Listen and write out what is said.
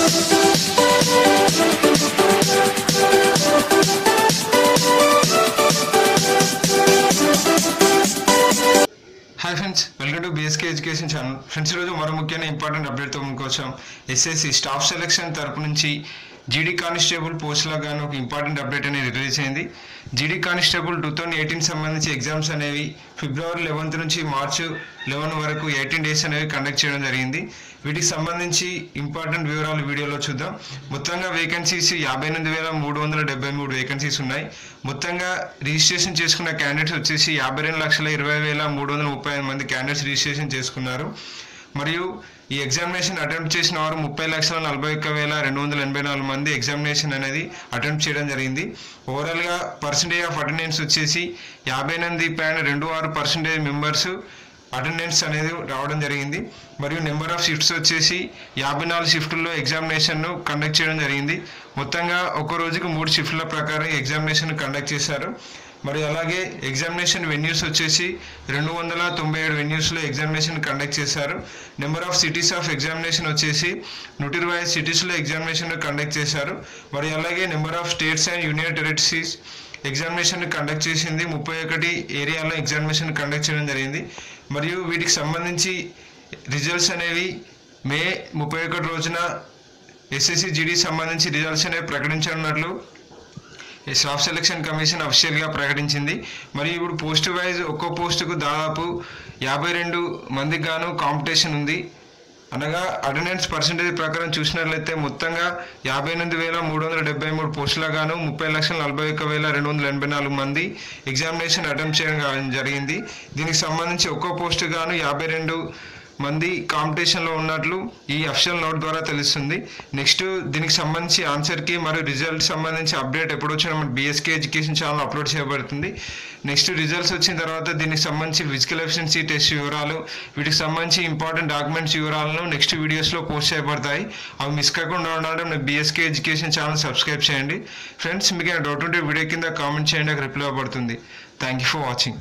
Hi friends, welcome to BSK education channel. Friends मरो मुख्यమైన important update तो मुझकोసం SSC staff selection తరపు నుంచి జీడీ కానిస్టేబుల్ పోస్టులకు గాను ఒక ఇంపార్టెంట్ అప్డేట్ అనేది రిలీజ్ అయింది। జీడీ కానిస్టేబుల్ 2018 సంబంధించి ఎగ్జామ్స్ అనేవి ఫిబ్రవరి 11 నుంచి మార్చి 11 వరకు 18 డేస్ అనేవి కండక్ట్ చేయడం జరిగింది। వీటికి సంబంధించి ఇంపార్టెంట్ వివరాలు వీడియోలో చూద్దాం। మొత్తంగా వేకెన్సీస్ 58373 వేకెన్సీస్ ఉన్నాయి। మొత్తంగా రిజిస్ట్రేషన్ చేసుకున్న క్యాండిడేట్స్ వచ్చేసి 52,20,335 మంది క్యాండిడేట్స్ రిజిస్ట్రేషన్ చేసుకున్నారు। మరియు ఈ ఎగ్జామినేషన్ అటెంప్ట్ చేసిన వారు 30,41,284 మంది ఎగ్జామినేషన్ అనేది అటెంప్ట్ చేయడం జరిగింది। ఓవరాల్గా పర్సంటేజ్ ఆఫ్ అటెండెన్స్ వచ్చేసి 58.26% మెంబర్స్ అటెండెన్స్ అనేది రావడం జరిగింది। మరియు నెంబర్ ఆఫ్ షిఫ్ట్స్ వచ్చేసి 54 షిఫ్టుల్లో ఎగ్జామినేషన్ను కండక్ట్ చేయడం జరిగింది। మొత్తంగా ఒక రోజుకు 3 షిఫ్ట్ల ప్రకారం ఎగ్జామినేషన్ కండక్ట్ చేశారు। మరియు అలాగే ఎగ్జామినేషన్ వెన్యూస్ వచ్చేసి 297 వెన్యూస్లో ఎగ్జామినేషన్ కండక్ట్ చేశారు। Number of cities of examination వచ్చేసి 120 సిటీస్లో ఎగ్జామినేషన్ కండక్ట్ చేశారు। మరియు అలాగే number of states and union territories examination conduct చేసింది 31 ఏరియాలో ఎగ్జామినేషన్ కండక్ట్ చేయడం జరిగింది। మరియు వీటికి సంబంధించి రిజల్ట్స్ అనేవి మే 31 రోజున ఎస్ఎస్సి జీడీ సంబంధించి రిజల్ట్స్ అనేవి ప్రకటించనున్నట్లు స్టాఫ్ సెలక్షన్ కమిషన్ అఫీషియల్గా ప్రకటించింది। మరియు ఇప్పుడు పోస్ట్ వైజ్ ఒక్కో పోస్టుకు దాదాపు 52 మందికి గాను కాంపిటీషన్ ఉంది। అనగా అటెండెన్స్ పర్సంటేజ్ ప్రకారం చూసినట్లయితే మొత్తంగా 58,373 పోస్టులకు గాను 30,41,284 మంది ఎగ్జామినేషన్ అటెంప్ట్ చేయడం జరిగింది। దీనికి సంబంధించి ఒక్కో పోస్టు గాను 52 మంది కాంపిటీషన్లో ఉన్నట్లు ఈ అఫీషియల్ నోట్ ద్వారా తెలుస్తుంది। నెక్స్ట్ దీనికి సంబంధించి ఆన్సర్కి మరియు రిజల్ట్ సంబంధించి అప్డేట్ ఎప్పుడు వచ్చినా మన బీఎస్కే ఎడ్యుకేషన్ ఛానల్ అప్లోడ్ చేయబడుతుంది। నెక్స్ట్ రిజల్ట్స్ వచ్చిన తర్వాత దీనికి సంబంధించి ఫిజికల్ ఎఫిషియన్సీ టెస్ట్ వివరాలు, వీటికి సంబంధించి ఇంపార్టెంట్ డాక్యుమెంట్స్ వివరాలను నెక్స్ట్ వీడియోస్లో పోస్ట్ చేయబడతాయి। అవి మిస్ కాకుండా ఉండాలంటే మన బీఎస్కే ఎడ్యుకేషన్ ఛానల్ సబ్స్క్రైబ్ చేయండి। ఫ్రెండ్స్, మీకు డౌట్ ఉంటే వీడియో కింద కామెంట్ చేయండి, అక్కడ రిప్లై అవ్వబడుతుంది। Thank you for watching.